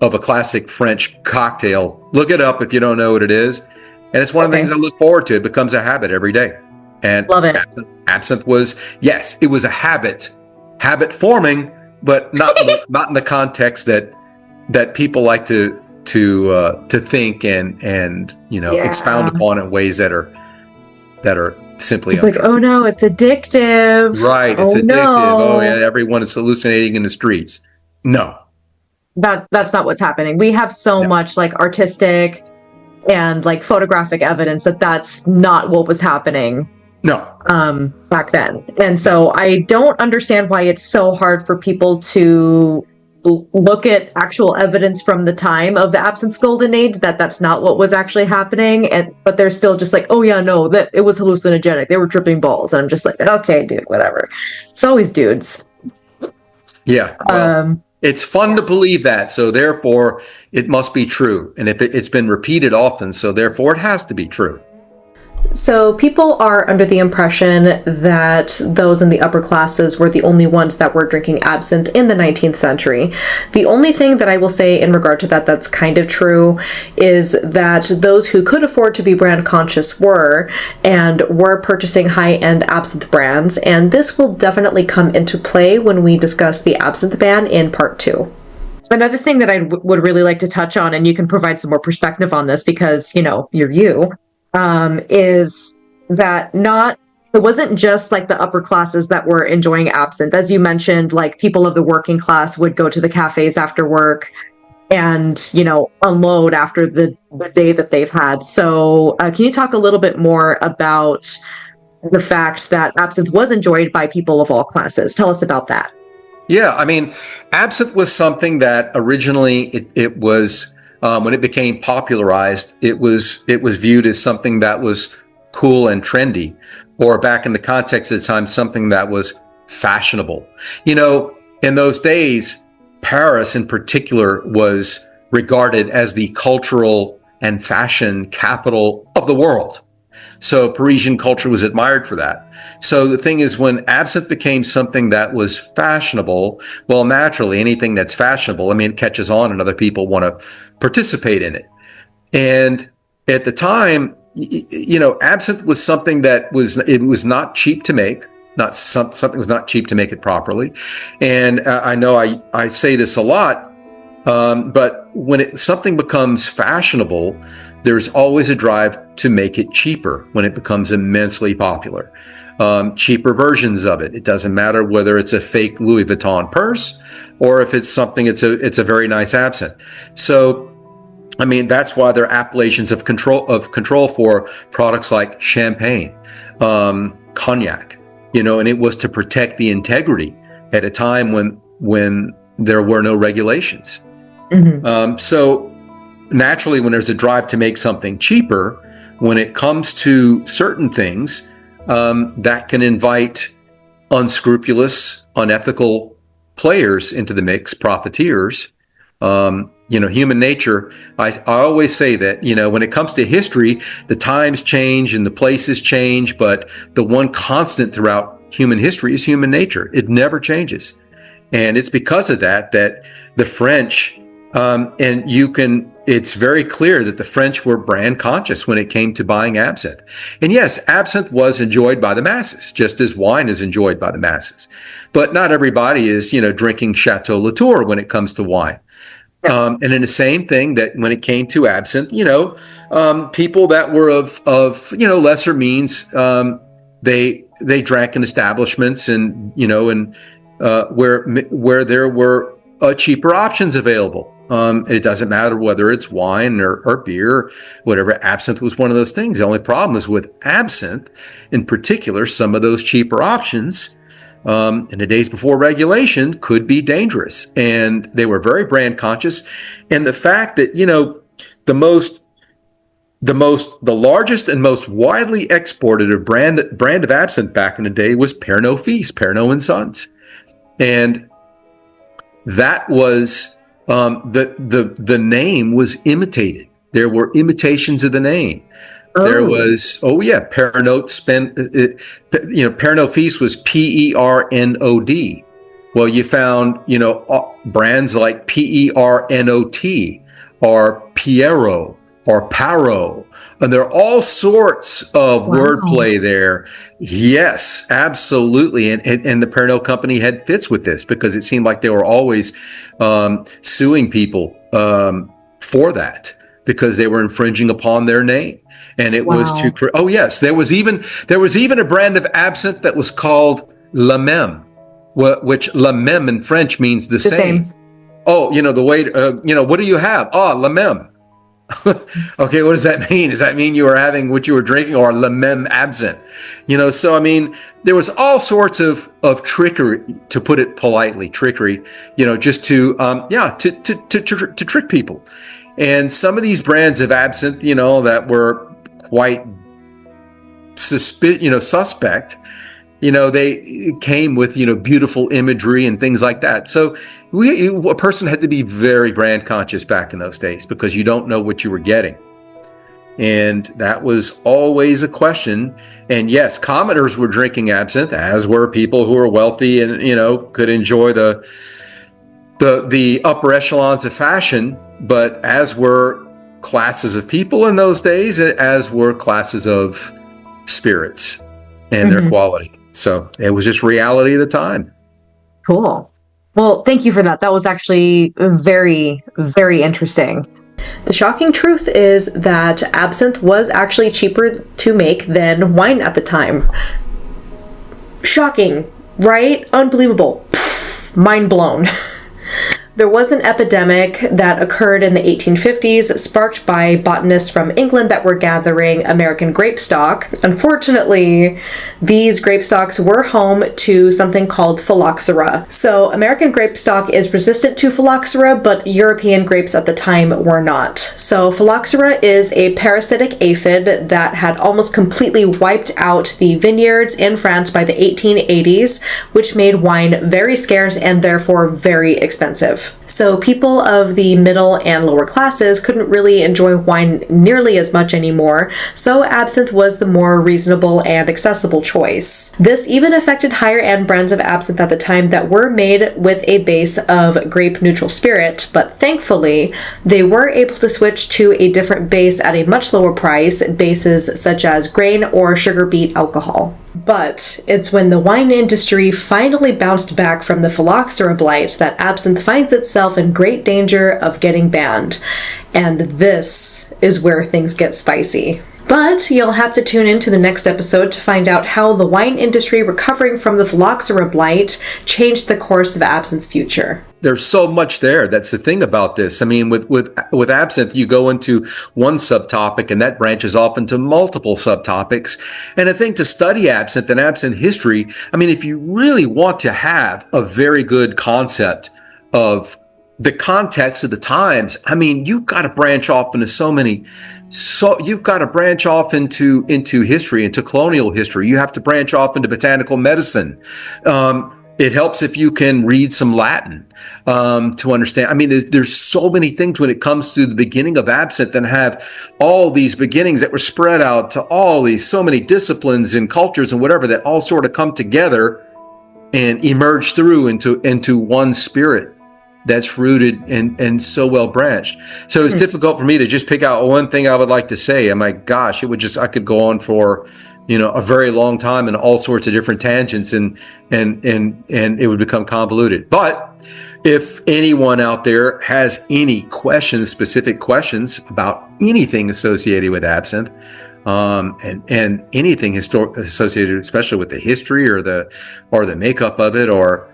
of a classic French cocktail. Look it up if you don't know what it is. And it's one of the things I look forward to. It becomes a habit every day. And love it. Absinthe was, yes, it was a habit forming, but not in the context that people like to think and expound upon in ways that are simply it's like, oh no, it's addictive. Right, it's addictive. No. Oh yeah, everyone is hallucinating in the streets. No. That's not what's happening. We have so much like artistic and like photographic evidence that that's not what was happening. No. Back then. And so I don't understand why it's so hard for people to look at actual evidence from the time of the absinthe golden age that's not what was actually happening, but they're still just like, oh yeah, no, that it was hallucinogenic. They were tripping balls. And I'm just like, okay, dude, whatever. It's always dudes. Yeah. Well, it's fun to believe that, so therefore it must be true. And if it's been repeated often, so therefore it has to be true. So people are under the impression that those in the upper classes were the only ones that were drinking absinthe in the 19th century. The only thing that I will say in regard to that that's kind of true is that those who could afford to be brand conscious were purchasing high-end absinthe brands, and this will definitely come into play when we discuss the absinthe ban in part 2. Another thing that I would really like to touch on, and you can provide some more perspective on this because, you're you, is that it wasn't just like the upper classes that were enjoying absinthe. As you mentioned, like people of the working class would go to the cafes after work and, unload after the day that they've had. So can you talk a little bit more about the fact that absinthe was enjoyed by people of all classes? Tell us about that. Yeah, I mean, absinthe was something that originally it was, when it became popularized, it was viewed as something that was cool and trendy, or back in the context of the time, something that was fashionable. In those days, Paris in particular was regarded as the cultural and fashion capital of the world. So Parisian culture was admired for that. So the thing is, when absinthe became something that was fashionable, well, naturally, anything that's fashionable, it catches on and other people want to participate in it. And at the time, absinthe was something that was not cheap to make. Something was not cheap to make it properly. And I know I say this a lot, but when something becomes fashionable, there's always a drive to make it cheaper when it becomes immensely popular. Cheaper versions of it. It doesn't matter whether it's a fake Louis Vuitton purse or if it's something, it's a very nice absinthe. So, that's why there are appellations of control for products like champagne, cognac, and it was to protect the integrity at a time when there were no regulations. Mm-hmm. So naturally, when there's a drive to make something cheaper, when it comes to certain things, that can invite unscrupulous, unethical players into the mix, profiteers. Human nature, I always say that, when it comes to history, the times change and the places change, but the one constant throughout human history is human nature. It never changes. And it's because of that the French And it's very clear that the French were brand conscious when it came to buying absinthe. And yes, absinthe was enjoyed by the masses, just as wine is enjoyed by the masses. But not everybody is, drinking Chateau Latour when it comes to wine. And in the same thing that when it came to absinthe, people that were of lesser means, they drank in establishments and where there were cheaper options available. It doesn't matter whether it's wine or beer, whatever. Absinthe was one of those things. The only problem is with absinthe, in particular, some of those cheaper options in the days before regulation could be dangerous. And they were very brand conscious. And the fact that, the largest and most widely exported brand of absinthe back in the day was Pernod Fils, Pernod and Sons. And that was, the name was imitated. There were imitations of the name. Oh. There was, Pernod Pernod Fils was Pernod. Well, you found, brands like Pernot or Piero or Paro. And there are all sorts of wordplay there. Yes, absolutely. And the Pernod company had fits with this because it seemed like they were always suing people for that because they were infringing upon their name. And it was too. Oh yes, there was even a brand of absinthe that was called La Même, which La Même in French means the same. Oh, the way. What do you have? La Même. Okay, what does that mean? Does that mean you were having what you were drinking, or La Même absinthe? So I mean, there was all sorts of trickery, to put it politely, just to trick people. And some of these brands of absinthe, that were quite suspect, they came with, beautiful imagery and things like that. So a person had to be very brand conscious back in those days because you don't know what you were getting. And that was always a question. And yes, commoners were drinking absinthe, as were people who were wealthy and, could enjoy the upper echelons of fashion. But as were classes of people in those days, as were classes of spirits and their quality. So it was just reality of the time. Cool. Well, thank you for that. That was actually very, very interesting. The shocking truth is that absinthe was actually cheaper to make than wine at the time. Shocking, right? Unbelievable. Mind blown. There was an epidemic that occurred in the 1850s, sparked by botanists from England that were gathering American grape stock. Unfortunately, these grape stocks were home to something called phylloxera. So American grape stock is resistant to phylloxera, but European grapes at the time were not. So phylloxera is a parasitic aphid that had almost completely wiped out the vineyards in France by the 1880s, which made wine very scarce and therefore very expensive. So people of the middle and lower classes couldn't really enjoy wine nearly as much anymore, so absinthe was the more reasonable and accessible choice. This even affected higher-end brands of absinthe at the time that were made with a base of grape-neutral spirit, but thankfully, they were able to switch to a different base at a much lower price, bases such as grain or sugar beet alcohol. But it's when the wine industry finally bounced back from the phylloxera blight that absinthe finds itself in great danger of getting banned. And this is where things get spicy. But you'll have to tune in to the next episode to find out how the wine industry recovering from the phylloxera blight changed the course of absinthe's future. There's so much there. That's the thing about this. I mean, with absinthe, you go into one subtopic and that branches off into multiple subtopics. And I think to study absinthe and absinthe history, I mean, if you really want to have a very good concept of the context of the times, I mean, you've got to branch off into so you've got to branch off into history, into colonial history. You have to branch off into botanical medicine. It helps if you can read some Latin to understand. I mean, there's so many things when it comes to the beginning of absinthe and have all these beginnings that were spread out to so many disciplines and cultures and whatever that all sort of come together and emerge through into one spirit. that's rooted and so well branched. So it's difficult for me to just pick out one thing I would like to say. And my gosh, I could go on for, a very long time and all sorts of different tangents, and it would become convoluted. But if anyone out there has any questions, specific questions about anything associated with absinthe, and anything associated, especially with the history or the makeup of it, or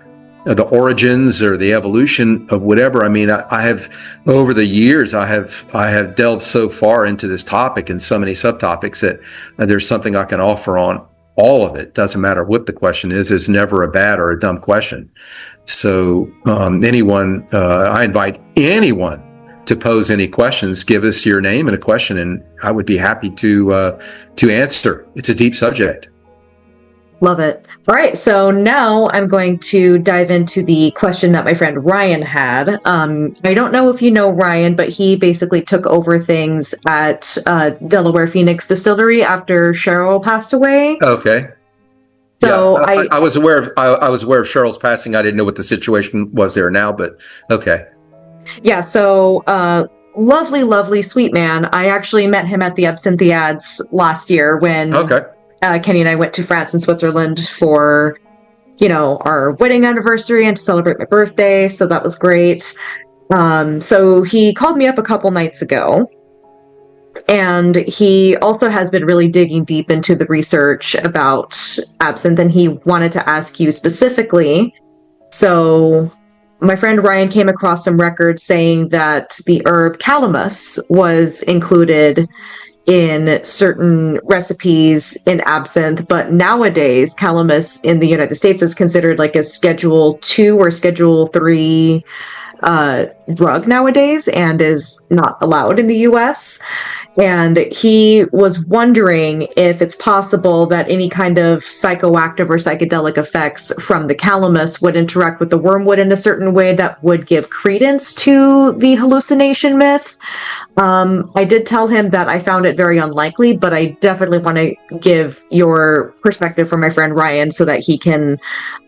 the origins or the evolution of whatever. I mean, I have over the years, I have delved so far into this topic and so many subtopics that there's something I can offer on all of it. Doesn't matter what the question is. It's never a bad or a dumb question. So I invite anyone to pose any questions. Give us your name and a question, and I would be happy to answer. It's a deep subject. Love it. All right, so now I'm going to dive into the question that my friend Ryan had. I don't know if you know Ryan, but he basically took over things at Delaware Phoenix Distillery after Cheryl passed away. Okay. So yeah, I was aware of Cheryl's passing. I didn't know what the situation was there now, but okay. Yeah, so lovely, lovely, sweet man. I actually met him at the Absinthiads last year when Kenny and I went to France and Switzerland for, our wedding anniversary and to celebrate my birthday. So that was great. So he called me up a couple nights ago, and he also has been really digging deep into the research about absinthe, and he wanted to ask you specifically. So my friend Ryan came across some records saying that the herb calamus was included in certain recipes in absinthe, but nowadays calamus in the United States is considered like a Schedule 2 or Schedule 3 drug nowadays and is not allowed in the US. And he was wondering if it's possible that any kind of psychoactive or psychedelic effects from the calamus would interact with the wormwood in a certain way that would give credence to the hallucination myth. I did tell him that I found it very unlikely, but I definitely want to give your perspective from my friend Ryan so that he can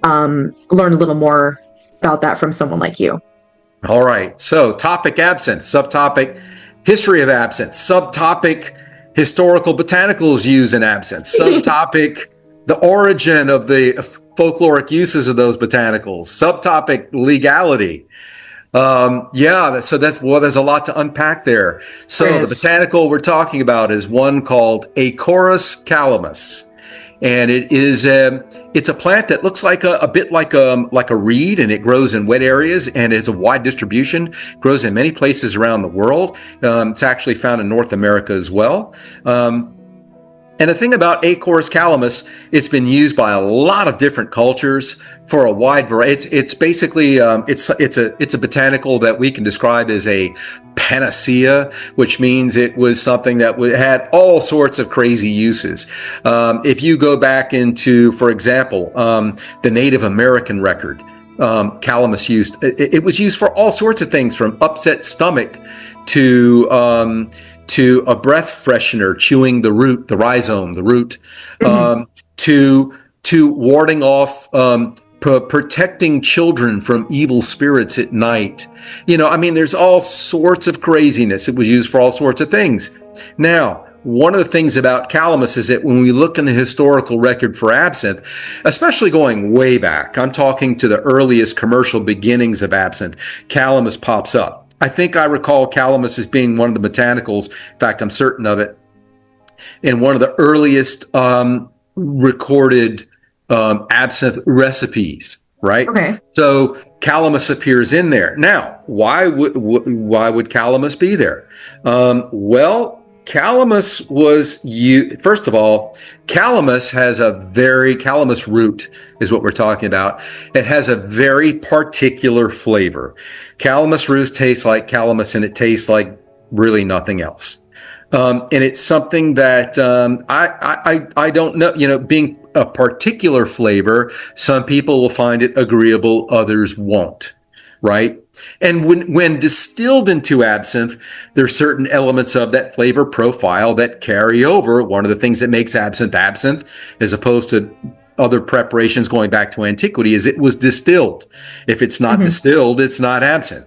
learn a little more about that from someone like you. All right. So topic absinthe, subtopic history of absinthe, subtopic historical botanicals used in absinthe, subtopic the origin of the folkloric uses of those botanicals, subtopic legality. So there's a lot to unpack there. So Yes. The botanical we're talking about is one called Acorus calamus. And it's a plant that looks like a bit like a reed, and it grows in wet areas and has a wide distribution. Grows in many places around the world. It's actually found in North America as well. And the thing about Acorus calamus, it's been used by a lot of different cultures for a wide variety. It's basically it's a botanical that we can describe as a panacea, which means it was something that had all sorts of crazy uses. If you go back into, for example, the Native American record, calamus it was used for all sorts of things, from upset stomach to a breath freshener, chewing the root, the rhizome, the root, to warding off, protecting children from evil spirits at night. There's all sorts of craziness. It was used for all sorts of things. Now, one of the things about calamus is that when we look in the historical record for absinthe, especially going way back, I'm talking to the earliest commercial beginnings of absinthe, calamus pops up. I think I recall calamus as being one of the botanicals. In fact, I'm certain of it. And one of the earliest recorded absinthe recipes, right? Okay. So calamus appears in there. Now, why would calamus be there? Calamus was first of all, calamus root is what we're talking about. It has a very particular flavor. Calamus roots taste like calamus, and it tastes like really nothing else. And it's something that I don't know, being a particular flavor, some people will find it agreeable, others won't, right? And when distilled into absinthe, there are certain elements of that flavor profile that carry over. One of the things that makes absinthe, as opposed to other preparations going back to antiquity is it was distilled. If it's not distilled, it's not absinthe.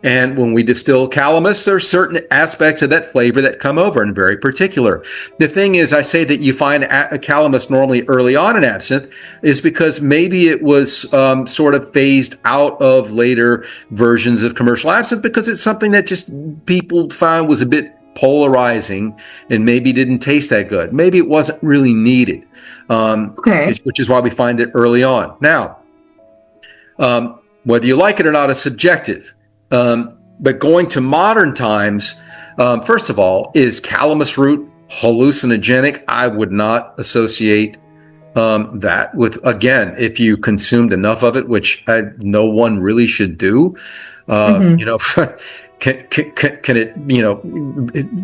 And when we distill calamus, there are certain aspects of that flavor that come over, and very particular. The thing is, I say that you find a calamus normally early on in absinthe is because maybe it was sort of phased out of later versions of commercial absinthe because it's something that just people found was a bit polarizing and maybe didn't taste that good. Maybe it wasn't really needed, which is why we find it early on. Now, whether you like it or not is subjective. But going to modern times, first of all, is calamus root hallucinogenic? I would not associate that with, again, if you consumed enough of it, which no one really should do. You know, can it, you know,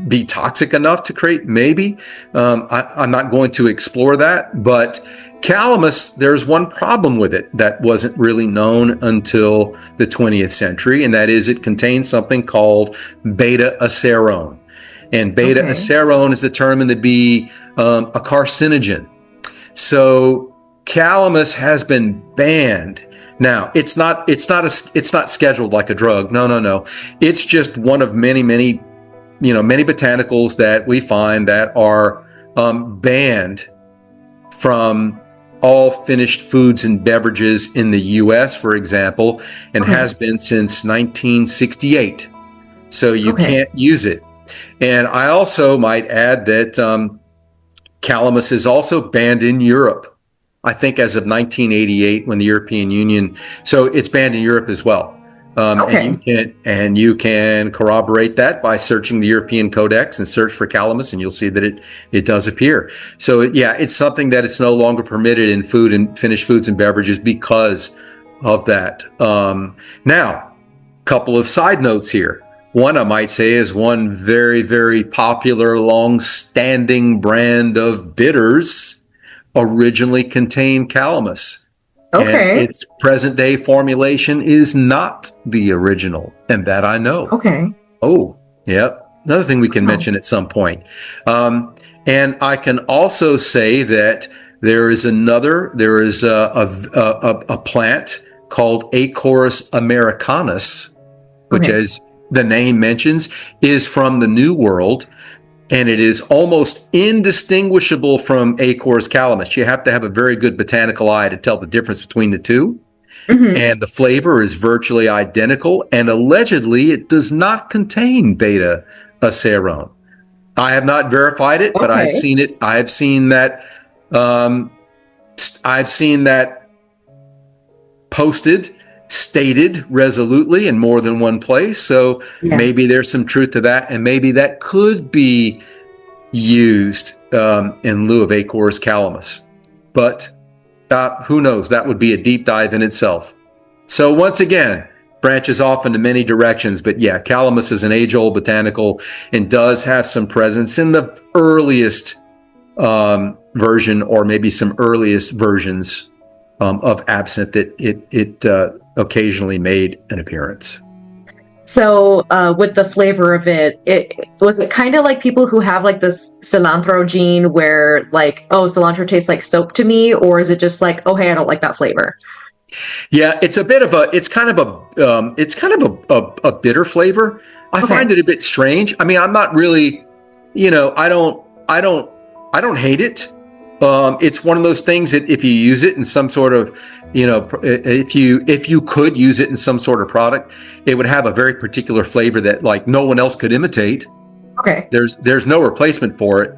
be toxic enough to create? Maybe. I'm not going to explore that, but calamus, there's one problem with it that wasn't really known until the 20th century, and that is it contains something called beta-acerone. And beta-acerone is determined to be a carcinogen. So calamus has been banned. Now, it's not scheduled like a drug. No. It's just one of many botanicals that we find that are banned from all finished foods and beverages in the U.S., for example, and has been since 1968. So you can't use it. And I also might add that calamus is also banned in Europe, I think as of 1988 when the European Union, so it's banned in Europe as well. And you can corroborate that by searching the European Codex and search for calamus, and you'll see that it does appear. So it's something that it's no longer permitted in food and finished foods and beverages because of that. Now, couple of side notes here. One, I might say, is one very, very popular, long-standing brand of bitters originally contained calamus. And its present-day formulation is not the original, and that I know. Oh, yeah. Another thing we can mention at some point. And I can also say that there is a plant called Acorus americanus, which, as the name mentions, is from the New World. And it is almost indistinguishable from Acorus calamus. You have to have a very good botanical eye to tell the difference between the two. And the flavor is virtually identical. And allegedly, it does not contain beta-acerone. I have not verified it, but I've seen it. I've seen that posted, stated resolutely in more than one place. So maybe there's some truth to that, and maybe that could be used in lieu of Acorus calamus. But who knows? That would be a deep dive in itself. So once again, branches off into many directions. But calamus is an age-old botanical and does have some presence in the earliest version, or maybe some earliest versions of absinthe that it occasionally made an appearance. So with the flavor of it was it kind of like people who have like this cilantro gene where like, oh, cilantro tastes like soap to me, or is it just like, oh, hey, I don't like that flavor? Yeah, it's kind of a bitter flavor. I find it a bit strange. I mean, I'm not really, I don't hate it. It's one of those things that if you use it in some sort of, if you could use it in some sort of product, it would have a very particular flavor that like no one else could imitate. There's no replacement for it,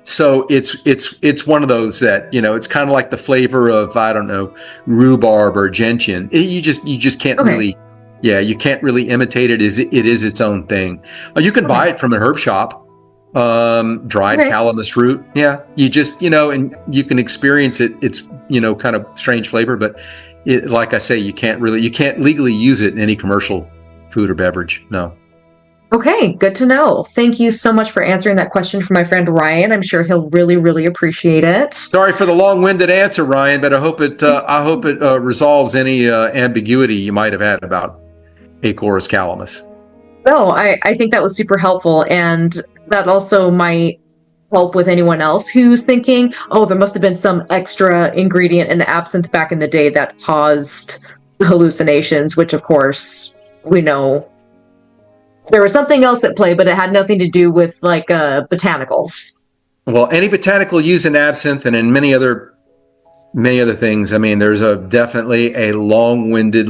so it's one of those that, it's kind of like the flavor of, I don't know, rhubarb or gentian. You just can't really, you can't really imitate it. It is its own thing. You can buy it from a herb shop. Dried calamus root. You just, and you can experience it. It's, kind of strange flavor, but like I say, you can't legally use it in any commercial food or beverage. No. Okay, good to know. Thank you so much for answering that question for my friend Ryan. I'm sure he'll really, really appreciate it. Sorry for the long-winded answer, Ryan, but I hope it resolves any ambiguity you might have had about Acorus calamus. No, I think that was super helpful, and that also might help with anyone else who's thinking, oh, there must have been some extra ingredient in absinthe back in the day that caused hallucinations, which of course we know there was something else at play, but it had nothing to do with like botanicals. Well, any botanical used in absinthe and in many other things. I mean, there's definitely a long-winded,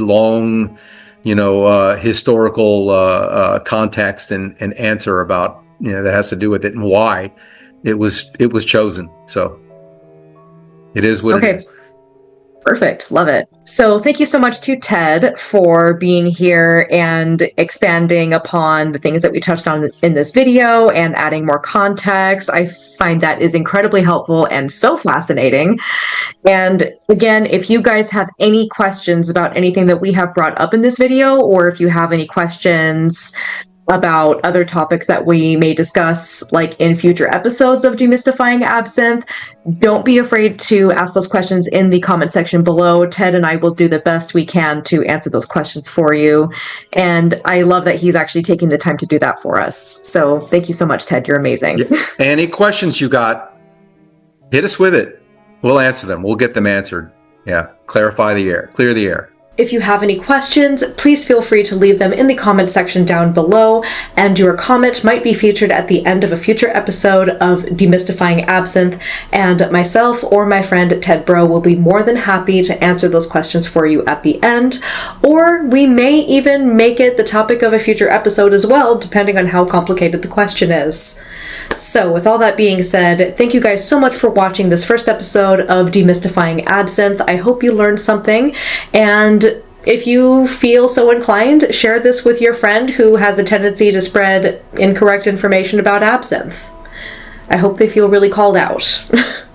historical context and answer about, that has to do with it and why it was chosen. So it is what it is. Perfect. Love it. So thank you so much to Ted for being here and expanding upon the things that we touched on in this video and adding more context. I find that is incredibly helpful and so fascinating. And again, if you guys have any questions about anything that we have brought up in this video, or if you have any questions about other topics that we may discuss, like in future episodes of Demystifying Absinthe, don't be afraid to ask those questions in the comment section below. Ted and I will do the best we can to answer those questions for you. And I love that he's actually taking the time to do that for us. So thank you so much, Ted. You're amazing. Yeah. Any questions you got, hit us with it. We'll answer them. We'll get them answered. Yeah. Clear the air. If you have any questions, please feel free to leave them in the comment section down below, and your comment might be featured at the end of a future episode of Demystifying Absinthe, and myself or my friend Ted Breaux will be more than happy to answer those questions for you at the end, or we may even make it the topic of a future episode as well, depending on how complicated the question is. So with all that being said, thank you guys so much for watching this first episode of Demystifying Absinthe. I hope you learned something, and if you feel so inclined, share this with your friend who has a tendency to spread incorrect information about absinthe. I hope they feel really called out.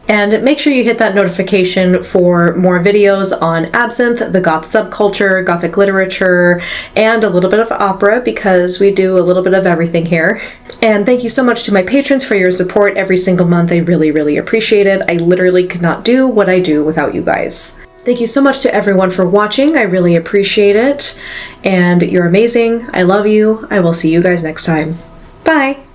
And make sure you hit that notification for more videos on absinthe, the goth subculture, gothic literature, and a little bit of opera, because we do a little bit of everything here. And thank you so much to my patrons for your support every single month. I really, really appreciate it. I literally could not do what I do without you guys. Thank you so much to everyone for watching. I really appreciate it. And you're amazing. I love you. I will see you guys next time. Bye!